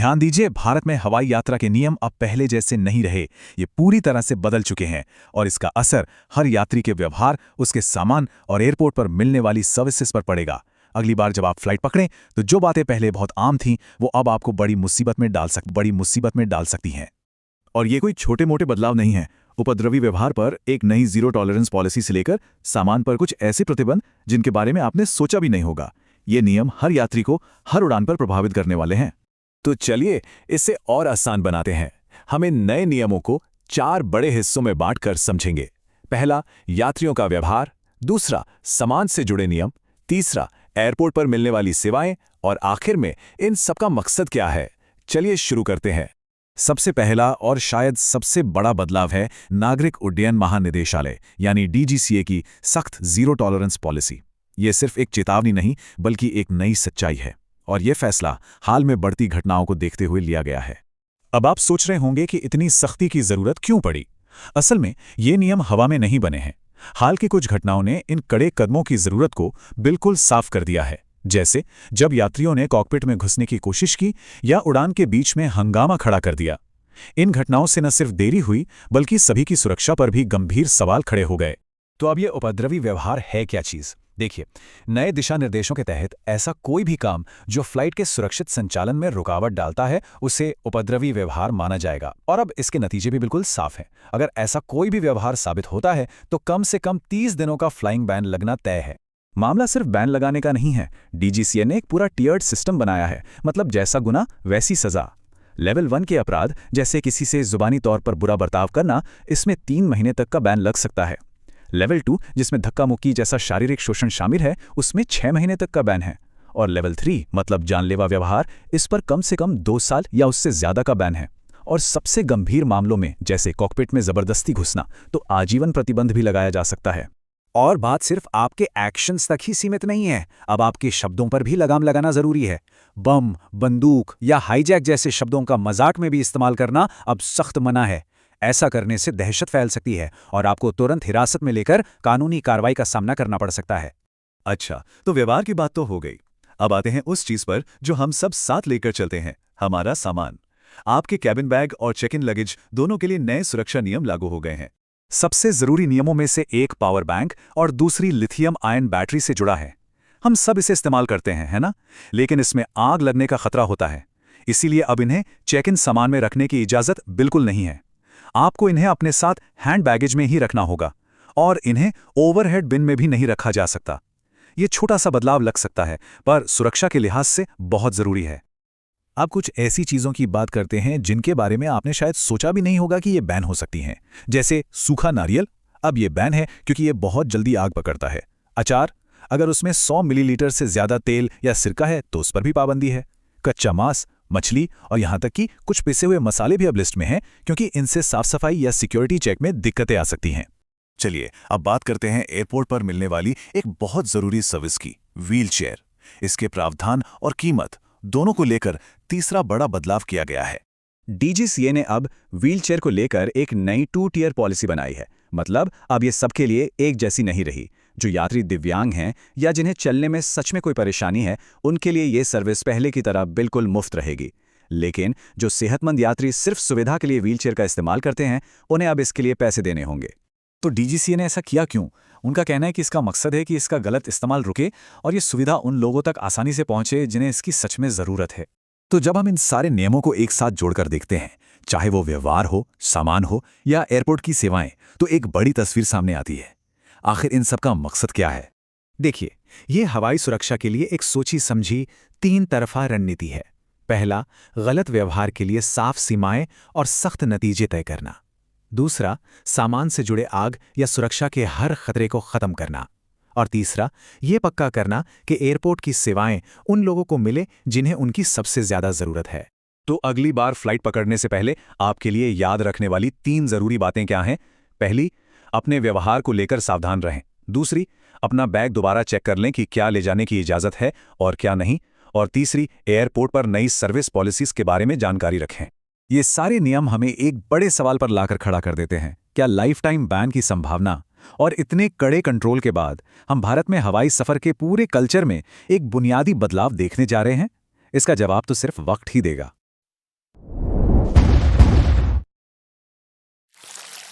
ध्यान दीजिए, भारत में हवाई यात्रा के नियम अब पहले जैसे नहीं रहे। ये पूरी तरह से बदल चुके हैं और इसका असर हर यात्री के व्यवहार, उसके सामान और एयरपोर्ट पर मिलने वाली सर्विसेज पर पड़ेगा। अगली बार जब आप फ्लाइट पकड़ें तो जो बातें पहले बहुत आम थीं वो अब आपको बड़ी मुसीबत में डाल सकती हैं। और ये कोई छोटे मोटे बदलाव नहीं है। उपद्रवी व्यवहार पर एक नई जीरो टॉलरेंस पॉलिसी से लेकर सामान पर कुछ ऐसे प्रतिबंध जिनके बारे में आपने सोचा भी नहीं होगा। ये नियम हर यात्री को हर उड़ान पर प्रभावित करने वाले हैं। तो चलिए इसे और आसान बनाते हैं। हम इन नए नियमों को 4 बड़े हिस्सों में बांटकर समझेंगे। पहला, यात्रियों का व्यवहार। दूसरा, सामान से जुड़े नियम। तीसरा, एयरपोर्ट पर मिलने वाली सेवाएं। और आखिर में इन सबका मकसद क्या है। चलिए शुरू करते हैं। सबसे पहला और शायद सबसे बड़ा बदलाव है नागरिक उड्डयन महानिदेशालय यानी डीजीसीए की सख्त जीरो टॉलरेंस पॉलिसी। ये सिर्फ एक चेतावनी नहीं बल्कि एक नई सच्चाई है और ये फैसला हाल में बढ़ती घटनाओं को देखते हुए लिया गया है। अब आप सोच रहे होंगे कि इतनी सख्ती की जरूरत क्यों पड़ी। असल में ये नियम हवा में नहीं बने हैं। हाल की कुछ घटनाओं ने इन कड़े कदमों की जरूरत को बिल्कुल साफ कर दिया है। जैसे जब यात्रियों ने कॉकपिट में घुसने की कोशिश की या उड़ान के बीच में हंगामा खड़ा कर दिया। इन घटनाओं से न सिर्फ देरी हुई बल्कि सभी की सुरक्षा पर भी गंभीर सवाल खड़े हो गए। तो अब ये उपद्रवी व्यवहार है क्या चीज? देखिए, नए दिशा निर्देशों के तहत ऐसा कोई भी काम जो फ्लाइट के सुरक्षित संचालन में रुकावट डालता है उसे उपद्रवी व्यवहार माना जाएगा। और अब इसके नतीजे भी बिल्कुल साफ हैं। अगर ऐसा कोई भी व्यवहार साबित होता है तो कम से कम 30 दिनों का फ्लाइंग बैन लगना तय है। मामला सिर्फ बैन लगाने का नहीं है। डीजीसीए ने एक पूरा टियर्ड सिस्टम बनाया है, मतलब जैसा गुना वैसी सजा। लेवल 1 के अपराध जैसे किसी से जुबानी तौर पर बुरा बर्ताव करना, इसमें 3 महीने तक का बैन लग सकता है। लेवल 2 जिसमें धक्का मुक्की जैसा शारीरिक शोषण शामिल है उसमें 6 महीने तक का बैन है। और लेवल 3 मतलब जानलेवा व्यवहार, इस पर कम से कम 2 साल या उससे ज्यादा का बैन है। और सबसे गंभीर मामलों में जैसे कॉकपिट में जबरदस्ती घुसना तो आजीवन प्रतिबंध भी लगाया जा सकता है। और बात सिर्फ आपके एक्शंस तक ही सीमित नहीं है, अब आपके शब्दों पर भी लगाम लगाना जरूरी है। बम, बंदूक या हाईजैक जैसे शब्दों का मजाक में भी इस्तेमाल करना अब सख्त मना है। ऐसा करने से दहशत फैल सकती है और आपको तुरंत हिरासत में लेकर कानूनी कार्रवाई का सामना करना पड़ सकता है। अच्छा, तो व्यवहार की बात तो हो गई। अब आते हैं उस चीज पर जो हम सब साथ लेकर चलते हैं, हमारा सामान। आपके कैबिन बैग और चेक इन लगेज दोनों के लिए नए सुरक्षा नियम लागू हो गए हैं। सबसे जरूरी नियमों में से एक पावर बैंक और दूसरी लिथियम आयन बैटरी से जुड़ा है। हम सब इसे इस्तेमाल करते हैं, है ना? लेकिन इसमें आग लगने का खतरा होता है। इसीलिए अब इन्हें चेक इन सामान में रखने की इजाजत बिल्कुल नहीं है। आपको इन्हें अपने साथ हैंड बैगेज में ही रखना होगा और इन्हें ओवरहेड बिन में भी नहीं रखा जा सकता। ये छोटा सा बदलाव लग सकता है पर सुरक्षा के लिहाज से बहुत जरूरी है। अब कुछ ऐसी चीजों की बात करते हैं जिनके बारे में आपने शायद सोचा भी नहीं होगा कि ये बैन हो सकती हैं। जैसे सूखा नारियल, अब ये बैन है क्योंकि ये बहुत जल्दी आग पकड़ता है। अचार, अगर उसमें 100 मिलीलीटर से ज्यादा तेल या सिरका है तो उस पर भी पाबंदी है। कच्चा मांस, मछली और यहां तक कि कुछ पिसे हुए मसाले भी अब लिस्ट में हैं क्योंकि इनसे साफ सफाई या सिक्योरिटी चेक में दिक्कतें आ सकती हैं। चलिए अब बात करते हैं एयरपोर्ट पर मिलने वाली एक बहुत जरूरी सर्विस की, व्हील चेयर। इसके प्रावधान और कीमत दोनों को लेकर तीसरा बड़ा बदलाव किया गया है। डीजीसीए ने अब व्हीलचेयर को लेकर एक नई 2 टियर पॉलिसी बनाई है। मतलब अब ये सबके लिए एक जैसी नहीं रही। जो यात्री दिव्यांग हैं या जिन्हें चलने में सच में कोई परेशानी है उनके लिए ये सर्विस पहले की तरह बिल्कुल मुफ्त रहेगी। लेकिन जो सेहतमंद यात्री सिर्फ सुविधा के लिए व्हीलचेयर का इस्तेमाल करते हैं उन्हें अब इसके लिए पैसे देने होंगे। तो डीजीसीए ने ऐसा किया क्यों? उनका कहना है कि इसका मकसद है कि इसका गलत इस्तेमाल रुके और ये सुविधा उन लोगों तक आसानी से पहुंचे जिन्हें इसकी सच में जरूरत है। तो जब हम इन सारे नियमों को एक साथ जोड़कर देखते हैं, चाहे वो व्यवहार हो, सामान हो या एयरपोर्ट की सेवाएं, तो एक बड़ी तस्वीर सामने आती है। आखिर इन सब का मकसद क्या है? देखिए, ये हवाई सुरक्षा के लिए एक सोची समझी 3 तरफा रणनीति है। पहला, गलत व्यवहार के लिए साफ सीमाएं और सख्त नतीजे तय करना। दूसरा, सामान से जुड़े आग या सुरक्षा के हर खतरे को खत्म करना। और तीसरा, ये पक्का करना कि एयरपोर्ट की सेवाएं उन लोगों को मिले जिन्हें उनकी सबसे ज्यादा जरूरत है। तो अगली बार फ्लाइट पकड़ने से पहले आपके लिए याद रखने वाली 3 जरूरी बातें क्या हैं? पहली, अपने व्यवहार को लेकर सावधान रहें। दूसरी, अपना बैग दोबारा चेक कर लें कि क्या ले जाने की इजाजत है और क्या नहीं। और तीसरी, एयरपोर्ट पर नई सर्विस पॉलिसीज के बारे में जानकारी रखें। ये सारे नियम हमें एक बड़े सवाल पर लाकर खड़ा कर देते हैं, क्या लाइफ टाइम बैन की संभावना? और इतने कड़े कंट्रोल के बाद हम भारत में हवाई सफर के पूरे कल्चर में एक बुनियादी बदलाव देखने जा रहे हैं? इसका जवाब तो सिर्फ वक्त ही देगा।